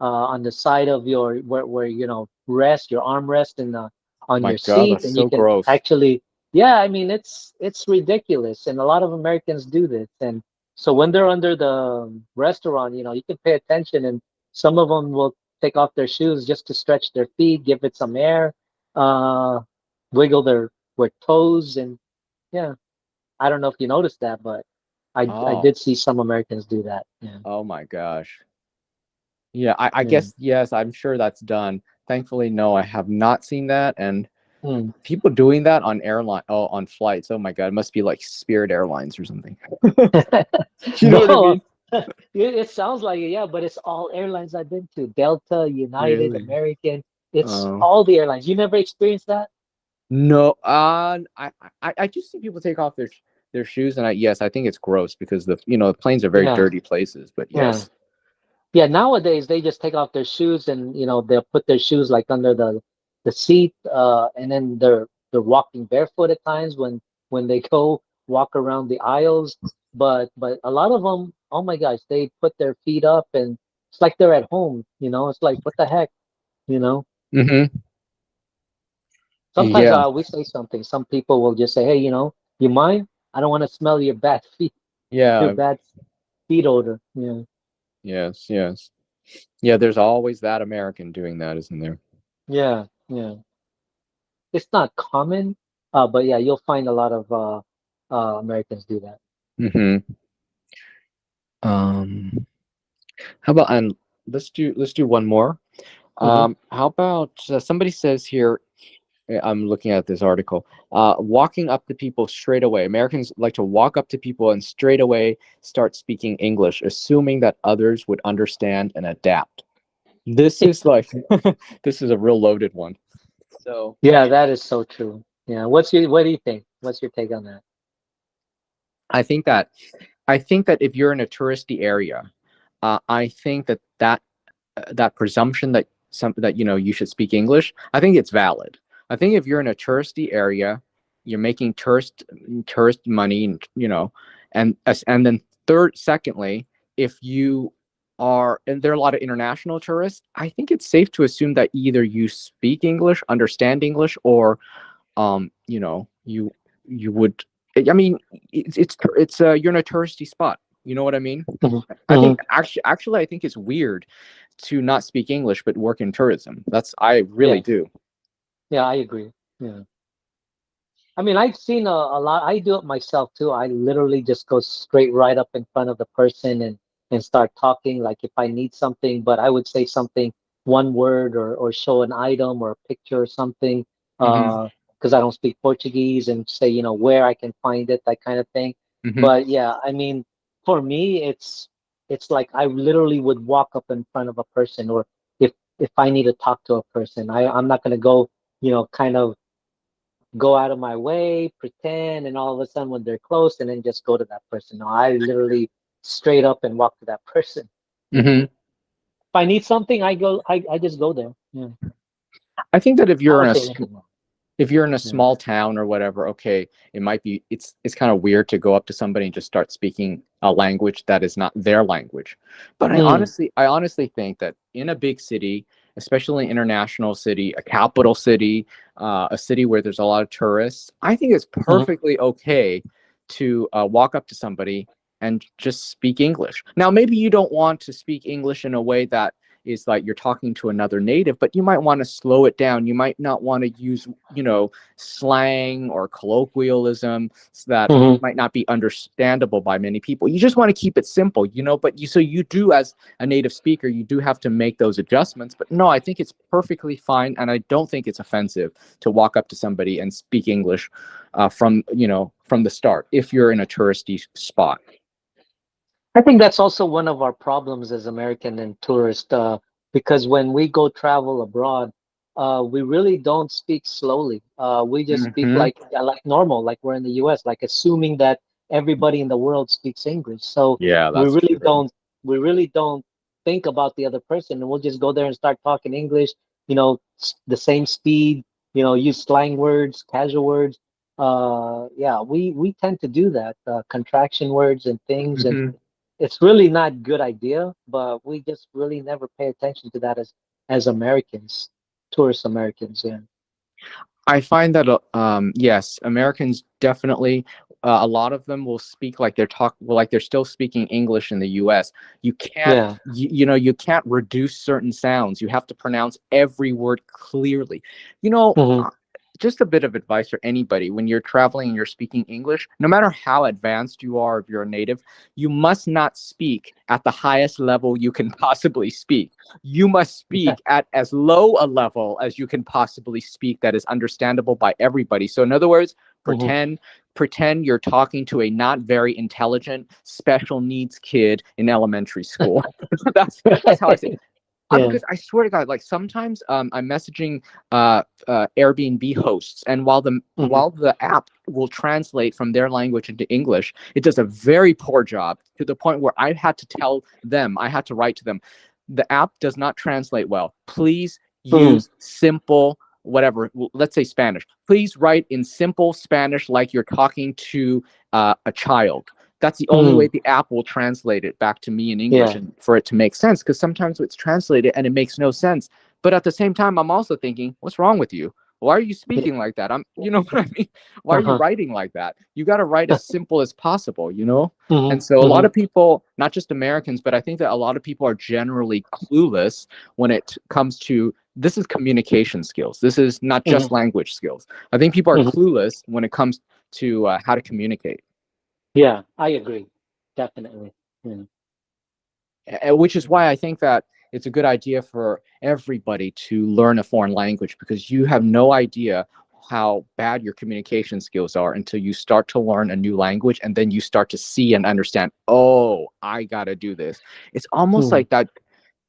on the side of your where rest your armrest and on My your God, seat, that's and you so can gross. actually, yeah, I mean, it's ridiculous, and a lot of Americans do this, and so when they're under the restaurant, you can pay attention, and some of them will take off their shoes just to stretch their feet, give it some air, uh, wiggle their toes, and yeah, I don't know if you noticed that, but I Oh, did see some Americans do that. Yeah, oh my gosh. Yeah, I yeah. guess yes, I'm sure that's done. Thankfully, no, I have not seen that. And Hmm. people doing that on flights. Oh my God, it must be like Spirit Airlines or something. You know what I No, mean? it sounds like it, yeah, but it's all airlines I've been to. Delta, United, Really? American. It's Oh. all the airlines. You never experienced that? No, I just see people take off their shoes, and yes, I think it's gross because the planes are very Yeah, dirty places. But yeah. yes. Yeah, nowadays they just take off their shoes and they'll put their shoes like under the seat, and then they're walking barefoot at times when they go walk around the aisles. But a lot of them, oh my gosh, they put their feet up and it's like they're at home. It's like what the heck, you know? Hmm. Sometimes Yeah. we say something. Some people will just say, hey, you mind? I don't want to smell your bad feet, your Yeah. bad feet odor. Yeah, Yes. Yes. Yeah. There's always that American doing that, isn't there? yeah, yeah. It's not common, but yeah, you'll find a lot of Americans do that. Hmm. Um. How about and let's do one more. Hmm. How about somebody says here? I'm looking at this article. Walking up to people straight away. Americans like to walk up to people and straight away start speaking English, assuming that others would understand and adapt. This is like, this is a real loaded one. So Yeah, that is so true. Yeah, what do you think? What's your take on that? I think that if you're in a touristy area, I think that presumption that you should speak English, I think it's valid. I think if you're in a touristy area, you're making tourist money, and then secondly, if you are, and there are a lot of international tourists, I think it's safe to assume that either you speak English, understand English, or you would. I mean, you're in a touristy spot. You know what I mean? Mhm. I think Mhm. actually, I think it's weird to not speak English but work in tourism. I really Yeah, do. yeah, I agree. Yeah. I mean, I've seen a lot. I do it myself too. I literally just go straight right up in front of the person and start talking like if I need something, but I would say something, one word, or show an item or a picture or something, Hmm. because I don't speak Portuguese, and say, where I can find it, that kind of thing. Hmm. But yeah, I mean, for me, it's like I literally would walk up in front of a person, or if I need to talk to a person, I'm not gonna go, kind of go out of my way, pretend, and all of a sudden when they're close, and then just go to that person. No, I literally straight up and walk to that person. Yeah. Hmm. If I need something, I just go there. Yeah. I think that I don't say anything wrong. if you're in a Yeah. small town or whatever, okay, it's kind of weird to go up to somebody and just start speaking a language that is not their language. But Mm, I honestly think that in a big city, especially an international city, a capital city, a city where there's a lot of tourists, I think it's mhm, perfectly okay to walk up to somebody and just speak English. Now, maybe you don't want to speak English in a way that is like you're talking to another native, but you might want to slow it down. You might not want to use, slang or colloquialism that mhm, might not be understandable by many people. You just want to keep it simple, but so you do, as a native speaker, you do have to make those adjustments. But no, I think it's perfectly fine. And I don't think it's offensive to walk up to somebody and speak English from the start if you're in a touristy spot. I think that's also one of our problems as American and tourist, because when we go travel abroad, we really don't speak slowly. We just speak Hmm. like normal, like we're in the U.S., like assuming that everybody in the world speaks English. So Yeah, we that's really true. don't we really don't think about the other person, and we'll just go there and start talking English. The same speed. Use slang words, casual words. Yeah, we tend to do that, contraction words and things, and Hmm. it's really not good idea, but we just really never pay attention to that as Americans, tourist Americans. Yeah. I find that yes, Americans definitely, a lot of them will speak like like they're still speaking English in the U.S. You can't Yeah. you can't reduce certain sounds. You have to pronounce every word clearly. You know, Hmm. uh, just a bit of advice for anybody when you're traveling and you're speaking English, no matter how advanced you are, if you're a native, you must not speak at the highest level you can possibly speak. You must speak at as low a level as you can possibly speak that is understandable by everybody. So in other words, Hmm. pretend you're talking to a not very intelligent special needs kid in elementary school. That's how I say. Yeah. Because I swear to God, like sometimes I'm messaging Airbnb hosts, and Hmm. while the app will translate from their language into English, it does a very poor job to the point where I had to write to them, the app does not translate well. Please Mm. use simple whatever. Let's say Spanish. Please write in simple Spanish like you're talking to a child. That's the only way Mm. the app will translate it back to me in English Yeah. and for it to make sense. Because sometimes it's translated and it makes no sense. But at the same time, I'm also thinking, what's wrong with you? Why are you Yeah. speaking like that? You know what I mean? Why are you Uh-huh. writing like that? You got to write as simple as possible. Hmm. And so a lot Hmm. of people, not just Americans, but I think that a lot of people are generally clueless when it comes to this is communication skills. This is not Hmm. just language skills. I think people are Hmm. clueless when it comes to how to communicate. Yeah, I agree. Definitely. Yeah. Which is why I think that it's a good idea for everybody to learn a foreign language because you have no idea how bad your communication skills are until you start to learn a new language and then you start to see and understand, oh, I got to do this. It's almost Hmm. like that.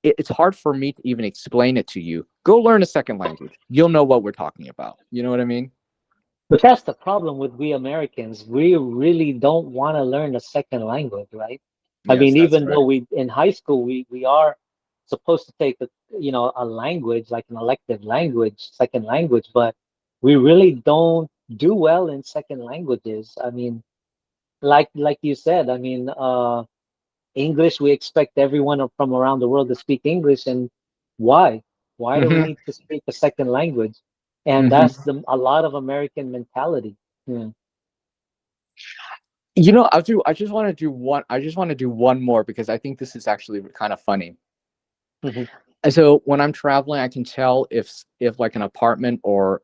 It's hard for me to even explain it to you. Go learn a second language. You'll know what we're talking about. You know what I mean? But that's the problem with we Americans. We really don't want to learn a second language, right? I Yes, mean, that's even though right. we in high school we are supposed to take a language like an elective language, second language, but we really don't. do well in second languages. I mean, like you said, I mean, English, we expect everyone from around the world to speak English, and why? Why do we Hmm. need to speak a second language? And that's Hmm. the a lot of American mentality. Yeah. I just want to do one. I just want to do one more because I think this is actually kind of funny. Hmm. And so when I'm traveling, I can tell if like an apartment or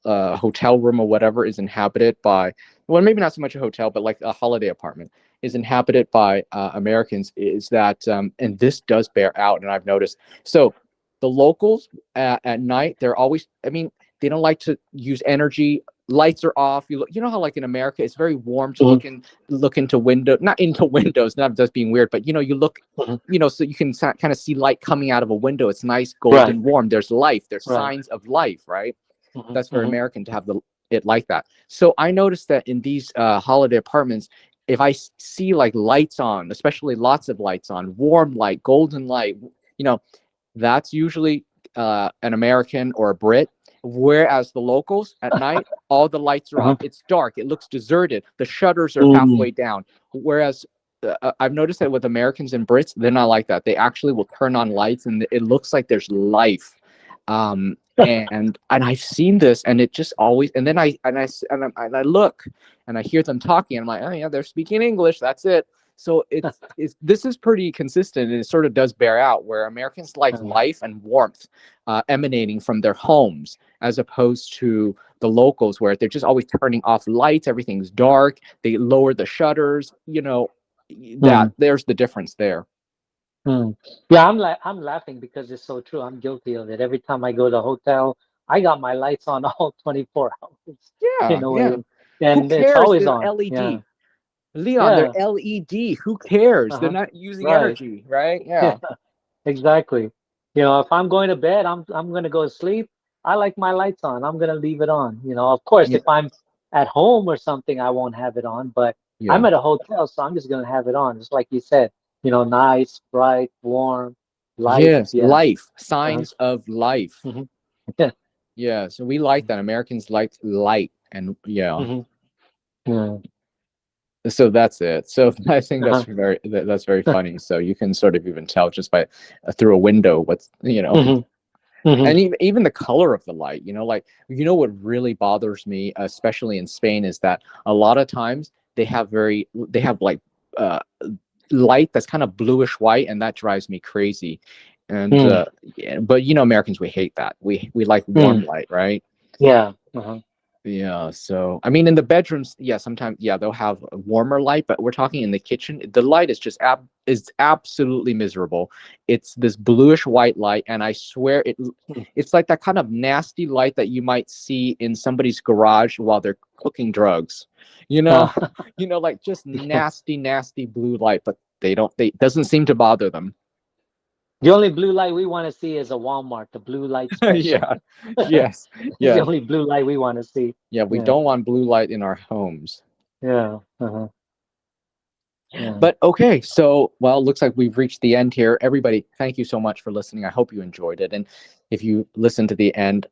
hotel room or whatever is inhabited by, well, maybe not so much a hotel, but like a holiday apartment is inhabited by Americans. Is that and this does bear out, and I've noticed. So the locals at night, they're always. I mean, they don't like to use energy. Lights are off. You know how like in America, it's very warm to Hmm. look into window, not into windows, not just being weird, but you look. Hmm. So you can kind of see light coming out of a window. It's nice, Right, golden, warm. There's life. There's right. signs of life, right? Hmm. That's very Hmm. American to have it like that. So I noticed that in these holiday apartments, if I see like lights on, especially lots of lights on, warm light, golden light, you know, that's usually an American or a Brit. Whereas the locals at night, all the lights are Hmm. off. It's dark. It looks deserted. The shutters are Mm. halfway down. Whereas I've noticed that with Americans and Brits, they're not like that. They actually will turn on lights, and it looks like there's life. And I've seen this, and it just always. And then I look, and I hear them talking, and I'm like, oh yeah, they're speaking English. That's it. So it's this is pretty consistent, and it sort of does bear out where Americans like life and warmth emanating from their homes, as opposed to the locals where they're just always turning off lights, everything's dark, they lower the shutters. That Mm. there's the difference there. Mm. Yeah, I'm laughing because it's so true. I'm guilty of it. Every time I go to a hotel, I got my lights on all 24 hours Yeah, in a yeah. way, Who and it's cares? always They're on. Yeah, LED. Leon, they're yeah, LED. Who cares? They're uh-huh. not using Right. energy, right? Yeah, Yeah. exactly. If I'm going to bed, I'm gonna go to sleep. I like my lights on. I'm gonna leave it on. Of course, Yeah. if I'm at home or something, I won't have it on. But I'm Yeah. at a hotel, so I'm just gonna have it on, just like you said. Nice, bright, warm, life. Yes, Yeah. life, Uh-huh. signs of life. Hmm. Yeah. Yeah, so we like that. Americans like light, and yeah, Hmm. Yeah. so that's it. So I think Uh-huh. that's very funny. So you can sort of even tell just by through a window what's Hmm. Hmm. and even the color of the light. Like what really bothers me, especially in Spain, is that a lot of times they have like uh, light that's kind of bluish white, and that drives me crazy. And Mm. yeah, but Americans, we hate that. We like warm Mm. light, right? Yeah. Uh-huh. Yeah, so I mean, in the bedrooms, yeah, sometimes, yeah, they'll have a warmer light, but we're talking in the kitchen, the light is just is absolutely miserable. It's this bluish white light, and I swear Mm. it's like that kind of nasty light that you might see in somebody's garage while they're cooking drugs. You know, Uh, like just yeah. nasty, nasty blue light, but they doesn't seem to bother them. The only blue light we want to see is a Walmart, the blue light special. Yeah, yes, It's the yes, only blue light we want to see. yeah. We Yeah. don't want blue light in our homes. Yeah. Uh-huh. Yeah. But okay, so well, looks like we've reached the end here. Everybody, thank you so much for listening. I hope you enjoyed it. And if you listened to the end,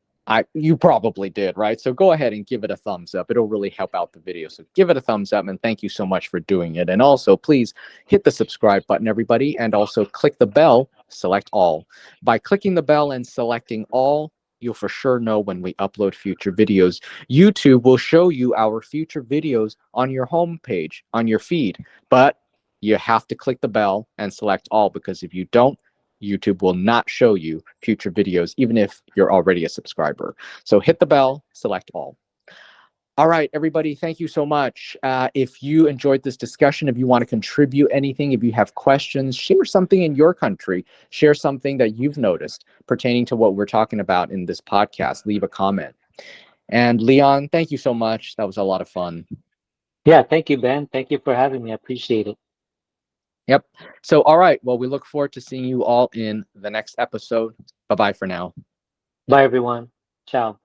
you probably did, right? So go ahead and give it a thumbs up. It'll really help out the video. So give it a thumbs up, and thank you so much for doing it. And also, please hit the subscribe button, everybody, and also click the bell, select all. By clicking the bell and selecting all, you'll for sure know when we upload future videos. YouTube will show you our future videos on your homepage, on your feed. But you have to click the bell and select all, because if you don't, YouTube will not show you future videos, even if you're already a subscriber. So hit the bell, select all. All right, everybody, thank you so much. If you enjoyed this discussion, if you want to contribute anything, if you have questions, share something in your country, share something that you've noticed pertaining to what we're talking about in this podcast, leave a comment. And Leon, thank you so much. That was a lot of fun. Yeah. Thank you, Ben. Thank you for having me. I appreciate it. Yep. So, all right. Well, we look forward to seeing you all in the next episode. Bye bye for now. Bye, everyone. Ciao.